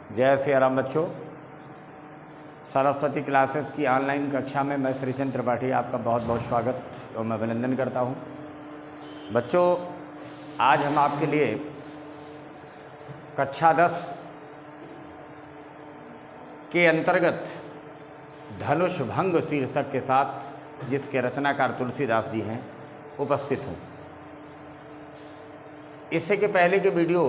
जय श्री राम बच्चों। सरस्वती क्लासेस की ऑनलाइन कक्षा में मैं श्रीचंद त्रिपाठी आपका बहुत बहुत स्वागत और मैं अभिनंदन करता हूं। बच्चों, आज हम आपके लिए कक्षा 10 के अंतर्गत धनुष भंग शीर्षक के साथ, जिसके रचनाकार तुलसीदास जी हैं, उपस्थित हूँ। इससे के पहले की वीडियो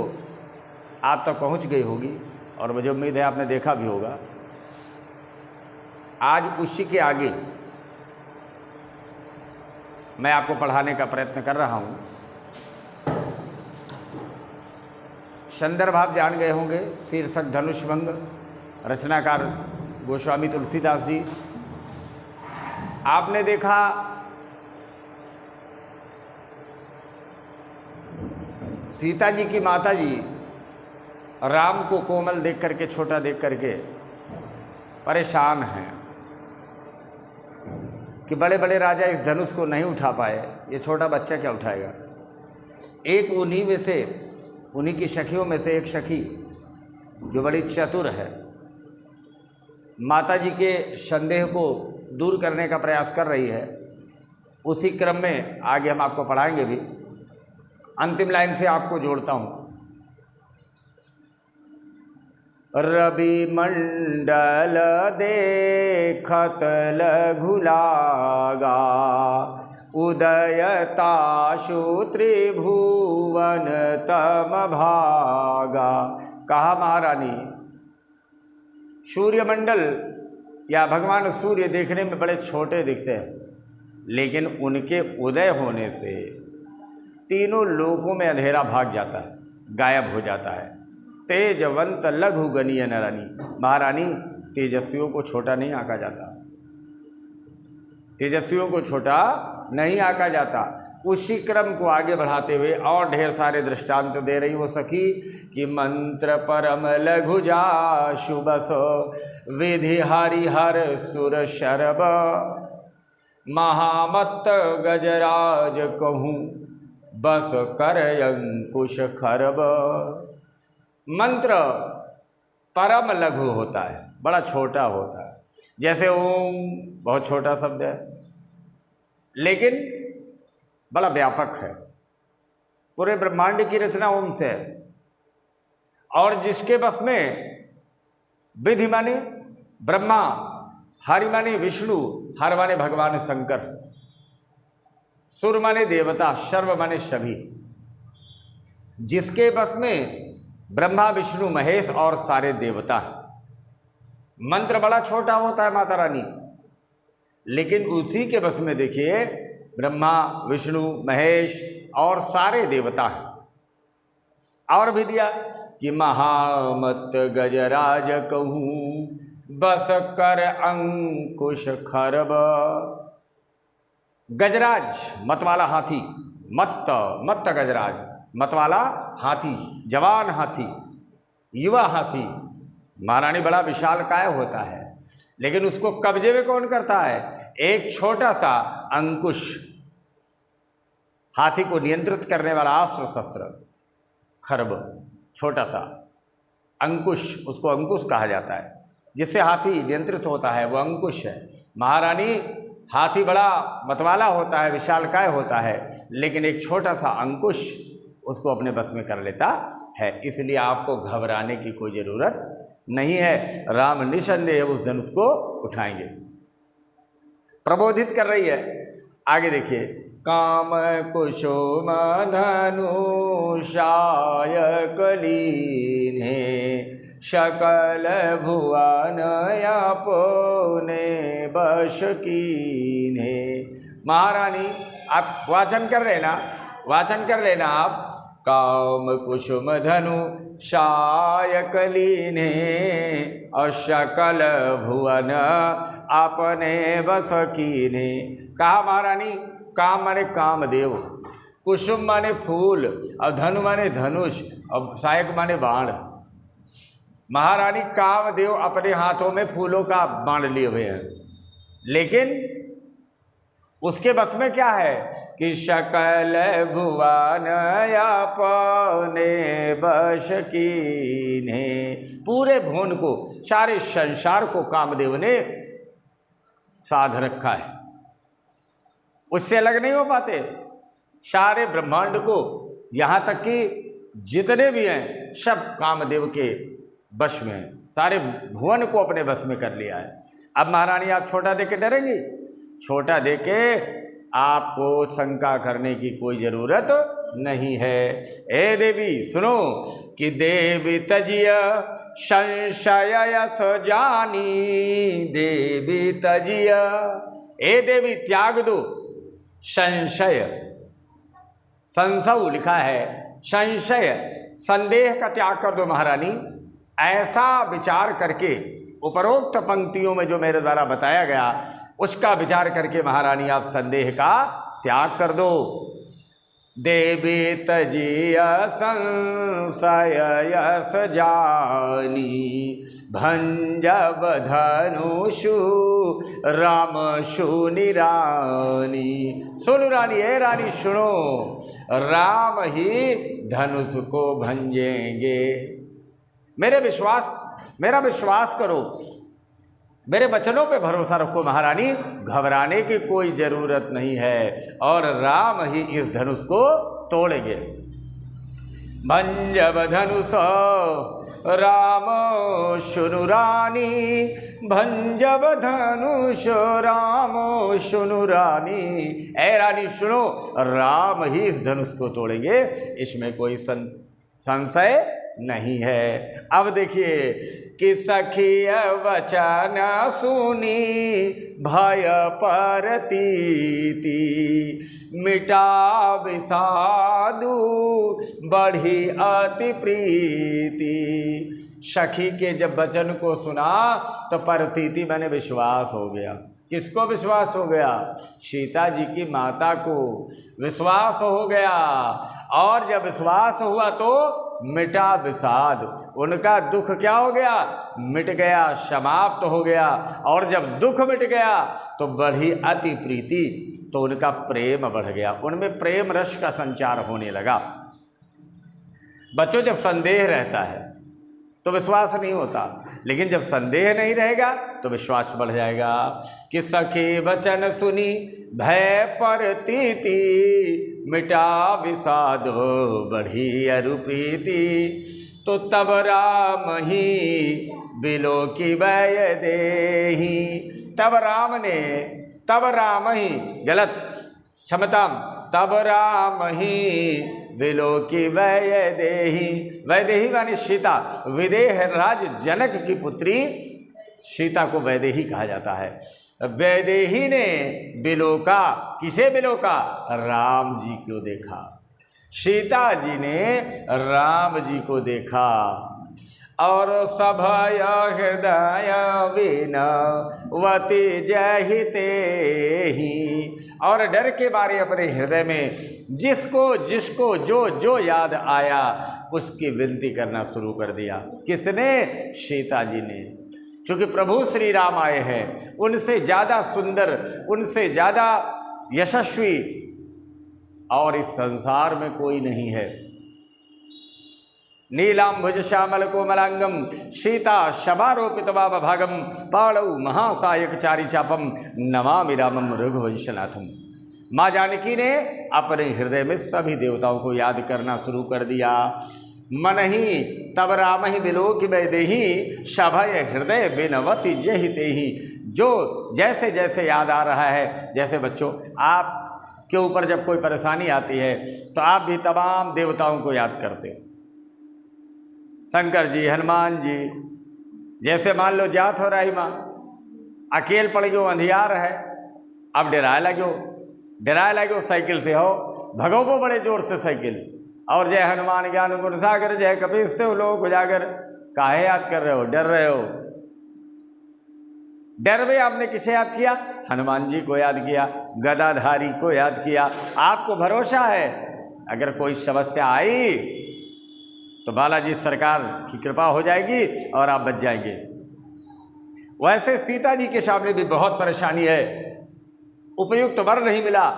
आप तक पहुँच गई होगी और मुझे उम्मीद है आपने देखा भी होगा। आज उसी के आगे मैं आपको पढ़ाने का प्रयत्न कर रहा हूँ। संदर्भ आप जान गए होंगे, शीर्षक धनुष भंग, रचनाकार गोस्वामी तुलसीदास जी। आपने देखा सीता जी की माता जी राम को कोमल देख करके, छोटा देख करके परेशान हैं कि बड़े बड़े राजा इस धनुष को नहीं उठा पाए, ये छोटा बच्चा क्या उठाएगा। एक उन्हीं में से, उन्हीं की सखियों में से एक सखी जो बड़ी चतुर है, माता जी के संदेह को दूर करने का प्रयास कर रही है। उसी क्रम में आगे हम आपको पढ़ाएंगे भी। अंतिम लाइन से आपको जोड़ता हूँ। रवि मंडल देखत लघु लागा, उदयताशु त्रिभुवन तम भागा। कहा महारानी, सूर्यमंडल या भगवान सूर्य देखने में बड़े छोटे दिखते हैं, लेकिन उनके उदय होने से तीनों लोकों में अंधेरा भाग जाता है, गायब हो जाता है। तेजवंत लघु गणीय नरानी। महारानी, तेजस्वियों को छोटा नहीं आंका जाता, तेजस्वियों को छोटा नहीं आंका जाता। उसी क्रम को आगे बढ़ाते हुए और ढेर सारे दृष्टांत दे रही वो सखी कि मंत्र परम लघु जा शुभस विधि हरिहर सुर शरब, महामत्त गजराज कहूँ बस कर अंकुश खरब। मंत्र परम लघु होता है, बड़ा छोटा होता है। जैसे ओम बहुत छोटा शब्द है, लेकिन बड़ा व्यापक है। पूरे ब्रह्मांड की रचना ओम से है। और जिसके बस में विधि माने ब्रह्मा, हरि माने विष्णु, हर माने भगवान शंकर, सुर माने देवता, सर्व माने सभी। जिसके बस में ब्रह्मा विष्णु महेश और सारे देवता। मंत्र बड़ा छोटा होता है माता रानी, लेकिन उसी के बस में देखिए ब्रह्मा विष्णु महेश और सारे देवता हैं। और भी दिया कि महामत गजराज कहूँ बस कर अंकुश खरब। गजराज मतवाला हाथी, मत्त गजराज मतवाला हाथी, जवान हाथी, युवा हाथी। महारानी बड़ा विशालकाय होता है, लेकिन उसको कब्जे में कौन करता है? एक छोटा सा अंकुश, हाथी को नियंत्रित करने वाला अस्त्र शस्त्र खरब, छोटा सा अंकुश, उसको अंकुश कहा जाता है। जिससे हाथी नियंत्रित होता है वो अंकुश है। महारानी, हाथी बड़ा मतवाला होता है, विशालकाय होता है, लेकिन एक छोटा सा अंकुश उसको अपने बस में कर लेता है। इसलिए आपको घबराने की कोई ज़रूरत नहीं है। राम निसंदेह उस धनुष को उठाएंगे। प्रबोधित कर रही है। आगे देखिए, काम कुसुम धनुषाय कलीने, सकल भुवन अपने बश कीन्हे। महारानी, आप वाचन कर रहे ना, वाचन कर लेना आप। काम कुसुम धनु शायक लीने, और सकल भुवन अपने बस कीने। कहा महारानी, काम माने कामदेव, कुसुम माने फूल, और धनु माने धनुष, और शायक माने बाण। महारानी, कामदेव अपने हाथों में फूलों का बाण लिए हुए हैं, लेकिन उसके बस में क्या है कि सकल भुवन अपने बश कीन्हे, पूरे भुवन को, सारे संसार को कामदेव ने साध रखा है, उससे अलग नहीं हो पाते। सारे ब्रह्मांड को, यहाँ तक कि जितने भी हैं सब कामदेव के वश में हैं, सारे भुवन को अपने वश में कर लिया है। अब महारानी आप छोटा देख के डरेंगी? छोटा देख के आपको शंका करने की कोई जरूरत नहीं है। ए देवी सुनो कि देवी तजिय संशय यस जानी, देवी तजिय, ए देवी त्याग दो संशय, संशय लिखा है, संशय संदेह का त्याग कर दो महारानी। ऐसा विचार करके उपरोक्त पंक्तियों में जो मेरे द्वारा बताया गया उसका विचार करके महारानी आप संदेह का त्याग कर दो। देवी तजिय संशय यस जानी, भंजब धनुषु राम सुनि रानी। सुनो रानी, ए रानी सुनो, राम ही धनुष को भंजेंगे। मेरा विश्वास करो, मेरे वचनों पे भरोसा रखो महारानी, घबराने की कोई जरूरत नहीं है और राम ही इस धनुष को तोड़ेंगे। भंजब धनुष राम सुनु रानी, भंजब धनुष राम सुनु रानी। ऐ रानी सुनो, राम ही इस धनुष को तोड़ेंगे, इसमें कोई संशय नहीं है। अब देखिए कि सखिय वचन सुनी भय परतीति, मिटा विषादु बढ़ी अति प्रीति। सखी के जब वचन को सुना तो परतीति मैंने विश्वास हो गया। किसको विश्वास हो गया? सीता जी की माता को विश्वास हो गया। और जब विश्वास हुआ तो मिटा विषाद, उनका दुख क्या हो गया? मिट गया, समाप्त हो गया। और जब दुख मिट गया तो बढ़ी अति प्रीति, तो उनका प्रेम बढ़ गया, उनमें प्रेम रस का संचार होने लगा। बच्चों, जब संदेह रहता है तो विश्वास नहीं होता, लेकिन जब संदेह नहीं रहेगा तो विश्वास बढ़ जाएगा। कि सखी वचन सुनी भय परतीति, मिटा विषाद बढ़ी अरु प्रीति। तो तब राम ही बिलो की वै देही, तब राम ही, गलत, क्षमता, तब राम ही बिलो की वैदेही। वैदेही मानी सीता, विदेह राज जनक की पुत्री सीता को वैदेही कहा जाता है। वैदेही ने बिलोका, किसे बिलोका? राम जी को देखा। सीता जी ने राम जी को देखा। और सभय हृदय विनवति जहिते ही, और डर के मारे अपने हृदय में जिसको जो याद आया उसकी विनती करना शुरू कर दिया। किसने? सीता जी ने। क्योंकि प्रभु श्री राम आए हैं, उनसे ज़्यादा सुंदर, उनसे ज़्यादा यशस्वी और इस संसार में कोई नहीं है। नीलांबुज श्यामल कोमलांगम सीता शबारोपित भागम, पाणौ महासायक चारी चापम, नमामि रामम रघुवंशनाथम। माँ जानकी ने अपने हृदय में सभी देवताओं को याद करना शुरू कर दिया। मन ही तब राम ही बिलोक वैदेही, सभय हृदय बिनवति जहिते ही। जो जैसे जैसे याद आ रहा है, जैसे बच्चों आप के ऊपर जब कोई परेशानी आती है तो आप भी तमाम देवताओं को याद करते हो, शंकर जी, हनुमान जी। जैसे मान लो जात हो रही माँ, अकेल पड़ गयो, अंधियार है, अब डराए लगो साइकिल से हो, भगो बड़े जोर से साइकिल। और जय हनुमान ज्ञान गुण सागर, जय कपीस ते लोक उजागर। काहे याद कर रहे हो? डर रहे हो। डर में आपने किसे याद किया? हनुमान जी को याद किया, गदाधारी को याद किया। आपको भरोसा है अगर कोई समस्या आई तो बालाजी सरकार की कृपा हो जाएगी और आप बच जाएंगे। वैसे सीता जी के सामने भी बहुत परेशानी है। उपयुक्त वर नहीं मिला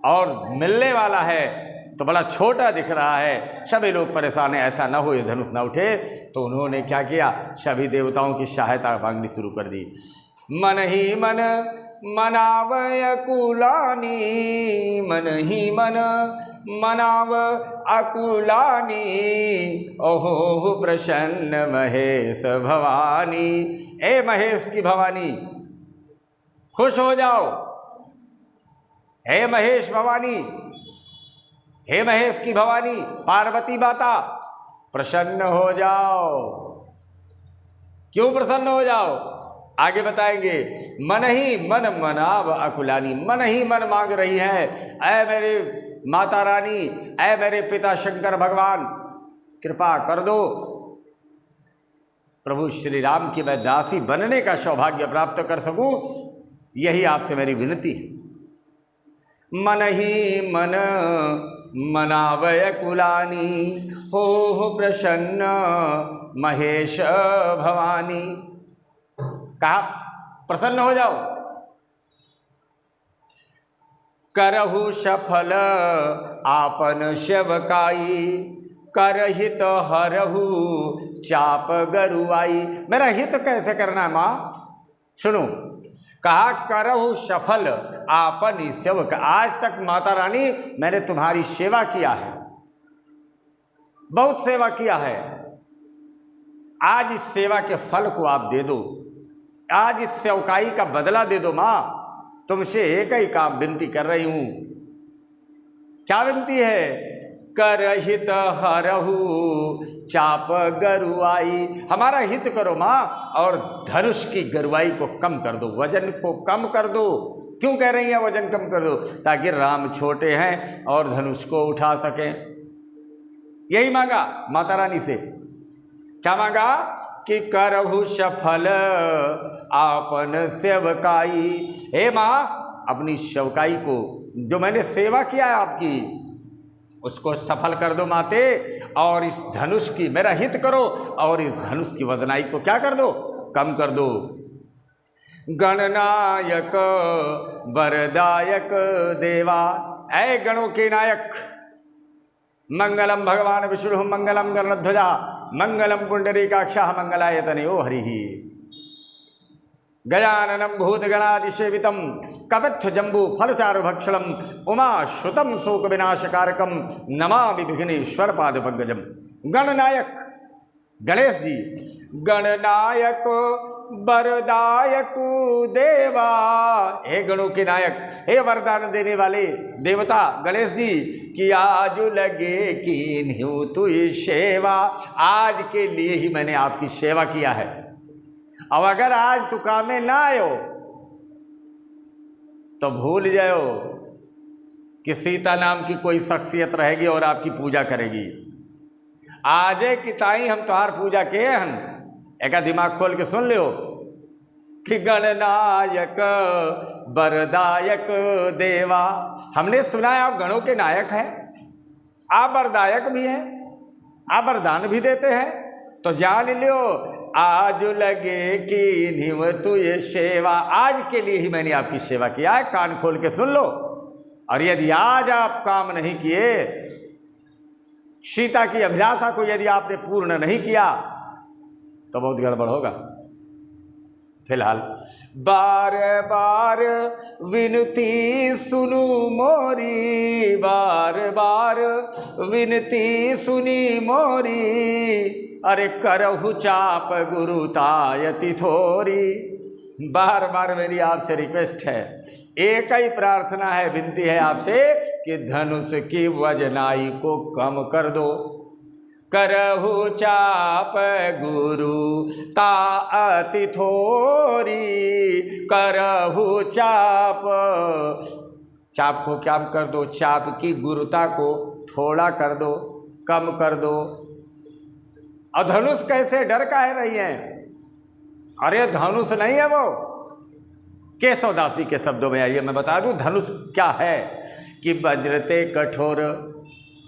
और मिलने वाला है तो बड़ा छोटा दिख रहा है, सभी लोग परेशान हैं, ऐसा ना हो ये धनुष ना उठे। तो उन्होंने क्या किया, सभी देवताओं की सहायता मांगनी शुरू कर दी। मन ही मन मनावय कुलानी, मन ही मन मनाव अकुलानी, ओहो प्रसन्न महेश भवानी। ए महेश की भवानी खुश हो जाओ, हे महेश भवानी, हे महेश की भवानी पार्वती माता प्रसन्न हो जाओ। क्यों प्रसन्न हो जाओ, आगे बताएंगे। मन ही मन मनाव अकुलानी, मन ही मन मांग रही है, ऐ मेरे माता रानी, ऐ मेरे पिता शंकर भगवान कृपा कर दो, प्रभु श्री राम की मैं दासी बनने का सौभाग्य प्राप्त कर सकूं, यही आपसे मेरी विनती है। मन ही मन मनावय कुलानी, हो प्रसन्न महेश भवानी। कहा प्रसन्न हो जाओ। करहु सफल आपन सेवकाई, करहित हरहु चाप गरुआई। मेरा हित कैसे करना है माँ, सुनो। कहा करहु सफल आपन सेवक, आज तक माता रानी मैंने तुम्हारी सेवा किया है, बहुत सेवा किया है, आज इस सेवा के फल को आप दे दो, आज इस सेवकाई का बदला दे दो माँ। तुमसे एक ही काम विनती कर रही हूं। क्या विनती है, करहित हरहु चाप गरुआई, हमारा हित करो माँ और धनुष की गरुआई को कम कर दो, वजन को कम कर दो। क्यों कह रही हैं वजन कम कर दो, ताकि राम छोटे हैं और धनुष को उठा सकें। यही मांगा माता रानी से। क्या मांगा कि करहु सफल आपन सेवकाई, हे माँ अपनी सेवकाई को, जो मैंने सेवा किया है आपकी, उसको सफल कर दो माते, और इस धनुष की मेरा हित करो और इस धनुष की वजनाई को क्या कर दो, कम कर दो। गणनायक वरदायक देवा, ऐ गणों के नायक, मंगलम भगवान विष्णु मंगलम गणध्वजा मंगलम पुंडरीकाक्षः मंगलायतनयो हरिः। गजाननं भूतगणादिसेवितं कपित्थ जम्बू फलचारुभक्षणं उमाश्रुतं शोकविनाशकारकं नमामि विघ्नेश्वर पादपंकजं। गणनायक गणेश जी, गणनायक वरदायक देवा, हे गणों के नायक, हे वरदान देने वाले देवता गणेश जी, कि आज लगे कीन्ह्यू तुई सेवा, आज के लिए ही मैंने आपकी सेवा किया है। अब अगर आज तू काम में ना आयो तो भूल जाओ कि सीता नाम की कोई शख्सियत रहेगी और आपकी पूजा करेगी। आजे की ताई हम तुम्हार पूजा के हन, एक दिमाग खोल के सुन लो कि गणनायक वरदायक देवा, हमने सुना है आप गणों के नायक हैं, आप वरदायक भी हैं, आप वरदान भी देते हैं, तो जान लो आज लगे कि निव तुझे सेवा, आज के लिए ही मैंने आपकी सेवा किया है, कान खोल के सुन लो। और यदि आज आप काम नहीं किए, सीता की अभिलाषा को यदि आपने पूर्ण नहीं किया तो बहुत गड़बड़ होगा। फिलहाल बार बार विनती सुनु मोरी, बार बार विनती सुनी मोरी, अरे करहु चाप गुरुतायति थोरी। बार बार मेरी आपसे रिक्वेस्ट है, एक ही प्रार्थना है, विनती है आपसे कि धनुष की वजनाई को कम कर दो। करहु चाप गुरु ताअति थोरी, करहु चाप, चाप को क्या कर दो, चाप की गुरुता को थोड़ा कर दो, कम कर दो। और धनुष कैसे डर काहे रही है, अरे धनुष नहीं है वो। केशवदास जी के शब्दों में आइए मैं बता दूं धनुष क्या है, कि वज्रते कठोर,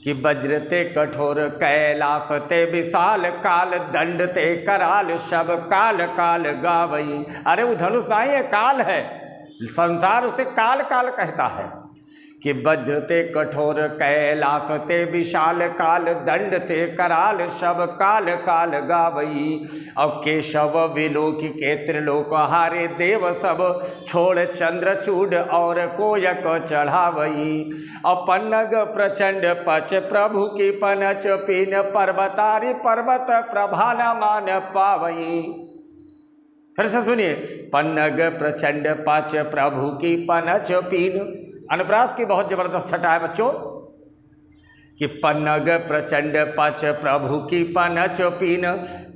कि वज्रते कठोर कैलास ते विशाल, काल दंड ते कराल, सब काल काल गावई। अरे वो धनुष नहीं है, काल है, संसार उसे काल काल कहता है कि वज्र ते कठोर कैलास ते विशाल काल दंड ते कराल सब काल काल गावई। अब केशव विलोकी के त्रिलोक हारे देव सब छोड़ चंद्रचूड और कोयक चढ़ावई। अपनग प्रचंड पच प्रभु की पनच पीन पर्वतारी पर्वत प्रभान मान पावई। फिर से सुनिए, पन्नग प्रचंड पच प्रभु की पनच पीन। अनुप्रास की बहुत जबरदस्त छटा है बच्चों कि पन्नग प्रचंड पच प्रभु की पनच पीन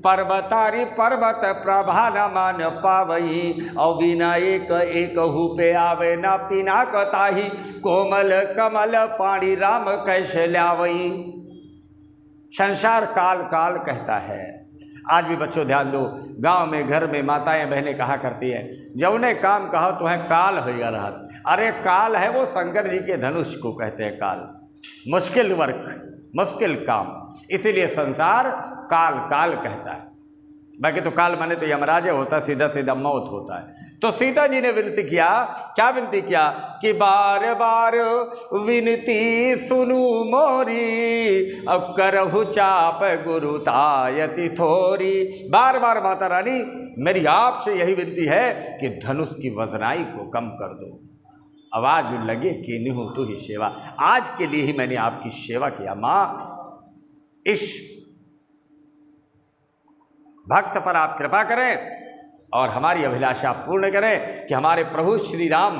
पर्वतारी पर्वत प्रभा न मान पावई। और बिना एक एक पे आवे न पीना कताही कोमल कमल पाणी राम कैसे ल्यावई। संसार काल काल कहता है। आज भी बच्चों ध्यान दो, गांव में घर में माताएं बहनें कहा करती हैं जौने काम कहो तो है काल हो या रहा। अरे काल है वो शंकर जी के धनुष को कहते हैं काल, मुश्किल वर्क मुश्किल काम, इसीलिए संसार काल काल कहता है। बाकी तो काल माने तो यमराज होता, सीधा सीधा मौत होता है। तो सीता जी ने विनती किया, क्या विनती किया कि बार बार विनती सुनु मोरी अब करहु चाप गुरु तायति थोरी। बार बार माता रानी मेरी आपसे यही विनती है कि धनुष की वजनाई को कम कर दो, आवाज लगे कि निहु तू ही सेवा। आज के लिए ही मैंने आपकी सेवा किया माँ। इस भक्त पर आप कृपा करें और हमारी अभिलाषा पूर्ण करें कि हमारे प्रभु श्री राम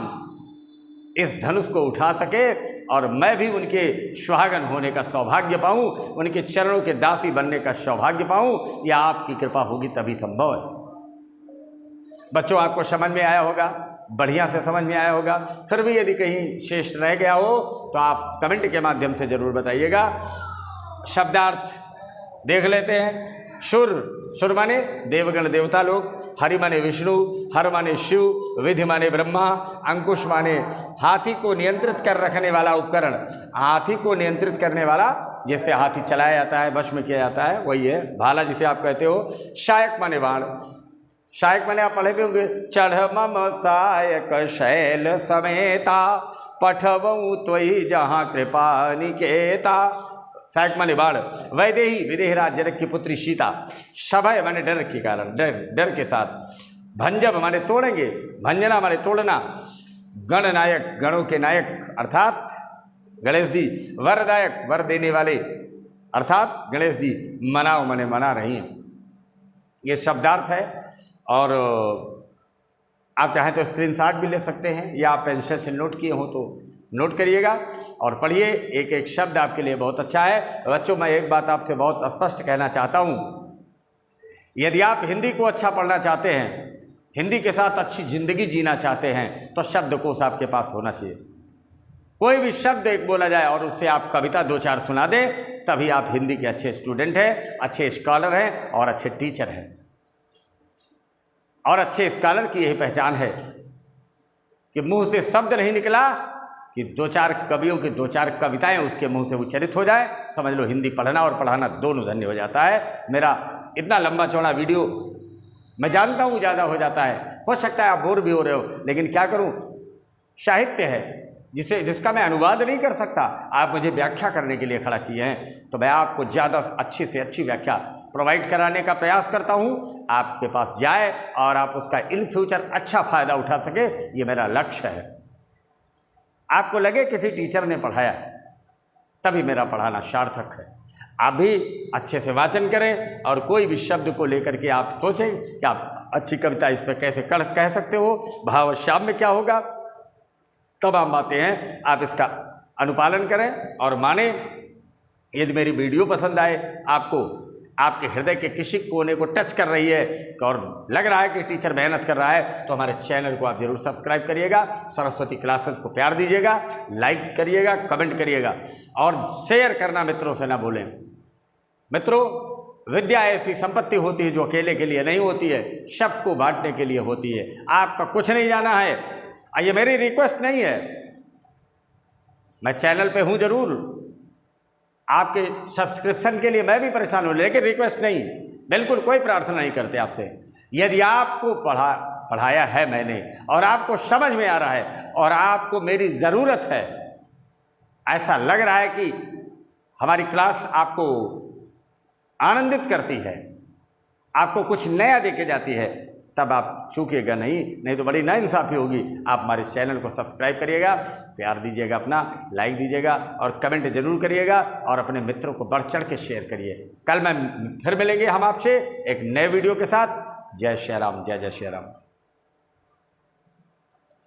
इस धनुष को उठा सके और मैं भी उनके सुहागन होने का सौभाग्य पाऊं, उनके चरणों के दासी बनने का सौभाग्य पाऊं। यह आपकी कृपा होगी तभी संभव है। बच्चों आपको समझ में आया होगा, बढ़िया से समझ में आया होगा। फिर भी यदि कहीं शेष रह गया हो तो आप कमेंट के माध्यम से जरूर बताइएगा। शब्दार्थ देख लेते हैं। सुर, सुर माने देवगण देवता लोग, हरि माने विष्णु, हर माने शिव, विधि माने ब्रह्मा, अंकुश माने हाथी को नियंत्रित कर रखने वाला उपकरण, हाथी को नियंत्रित करने वाला जिससे हाथी चलाया जाता है, वश में किया जाता है, वही है भाला जिसे आप कहते हो। शायक माने बाण, शायक माने आप पढ़े भी होंगे, चढ़ मम सायक शैल समेता पठवऊ त्वयि जहाँ कृपा निकेता। सायक माने बाण। वैदेही विदेहराज जनक की पुत्री सीता। सभय माने डर के कारण, डर के साथ। भंजब माने तोड़ेंगे, भंजना माने तोड़ना। गणनायक गणों के नायक अर्थात गणेश जी। वरदायक वर देने वाले अर्थात गणेश जी। मनाओ माने मना रही हैं। ये शब्दार्थ है और आप चाहें तो स्क्रीनशॉट भी ले सकते हैं या आप पेंसिल से नोट किए हो तो नोट करिएगा और पढ़िए। एक एक शब्द आपके लिए बहुत अच्छा है। बच्चों मैं एक बात आपसे बहुत स्पष्ट कहना चाहता हूँ, यदि आप हिंदी को अच्छा पढ़ना चाहते हैं, हिंदी के साथ अच्छी ज़िंदगी जीना चाहते हैं तो शब्दकोश आपके पास होना चाहिए। कोई भी शब्द एक बोला जाए और उससे आप कविता दो चार सुना दें, तभी आप हिंदी के अच्छे स्टूडेंट हैं, अच्छे स्कॉलर हैं और अच्छे टीचर हैं। और अच्छे स्कॉलर की यही पहचान है कि मुंह से शब्द नहीं निकला कि दो चार कवियों की दो चार कविताएं उसके मुंह से उच्चरित हो जाए, समझ लो हिंदी पढ़ना और पढ़ाना दोनों धन्य हो जाता है। मेरा इतना लंबा चौड़ा वीडियो मैं जानता हूँ ज़्यादा हो जाता है, हो सकता है आप बोर भी हो रहे हो, लेकिन क्या करूँ, साहित्य है जिसका मैं अनुवाद नहीं कर सकता। आप मुझे व्याख्या करने के लिए खड़ा किए हैं तो मैं आपको ज़्यादा अच्छी से अच्छी व्याख्या प्रोवाइड कराने का प्रयास करता हूँ, आपके पास जाए और आप उसका इन फ्यूचर अच्छा फ़ायदा उठा सके, ये मेरा लक्ष्य है। आपको लगे किसी टीचर ने पढ़ाया तभी मेरा पढ़ाना सार्थक है। आप भी अच्छे से वाचन करें और कोई भी शब्द को लेकर के आप सोचें कि आप अच्छी कविता इस पर कैसे कह सकते हो, भाव श्याम में क्या होगा, तमाम बातें हैं। आप इसका अनुपालन करें और माने। यदि मेरी वीडियो पसंद आए, आपको आपके हृदय के किसी कोने को टच कर रही है और लग रहा है कि टीचर मेहनत कर रहा है, तो हमारे चैनल को आप जरूर सब्सक्राइब करिएगा, सरस्वती क्लासेस को प्यार दीजिएगा, लाइक करिएगा, कमेंट करिएगा और शेयर करना मित्रों से ना भूलें। मित्रों, विद्या ऐसी संपत्ति होती है जो अकेले के लिए नहीं होती है, सबको बांटने के लिए होती है। आपका कुछ नहीं जाना है। ये मेरी रिक्वेस्ट नहीं है, मैं चैनल पे हूँ जरूर, आपके सब्सक्रिप्शन के लिए मैं भी परेशान हूँ, लेकिन रिक्वेस्ट नहीं, बिल्कुल कोई प्रार्थना नहीं करते आपसे। यदि आपको पढ़ाया है मैंने और आपको समझ में आ रहा है और आपको मेरी ज़रूरत है, ऐसा लग रहा है कि हमारी क्लास आपको आनंदित करती है, आपको कुछ नया देके जाती है, तब आप चूकिएगा नहीं तो बड़ी नाइंसाफ़ी होगी। आप हमारे चैनल को सब्सक्राइब करिएगा, प्यार दीजिएगा, अपना लाइक दीजिएगा और कमेंट जरूर करिएगा और अपने मित्रों को बढ़ चढ़ के शेयर करिए। कल मैं फिर मिलेंगे हम आपसे एक नए वीडियो के साथ। जय श्री राम, जय जय श्री राम।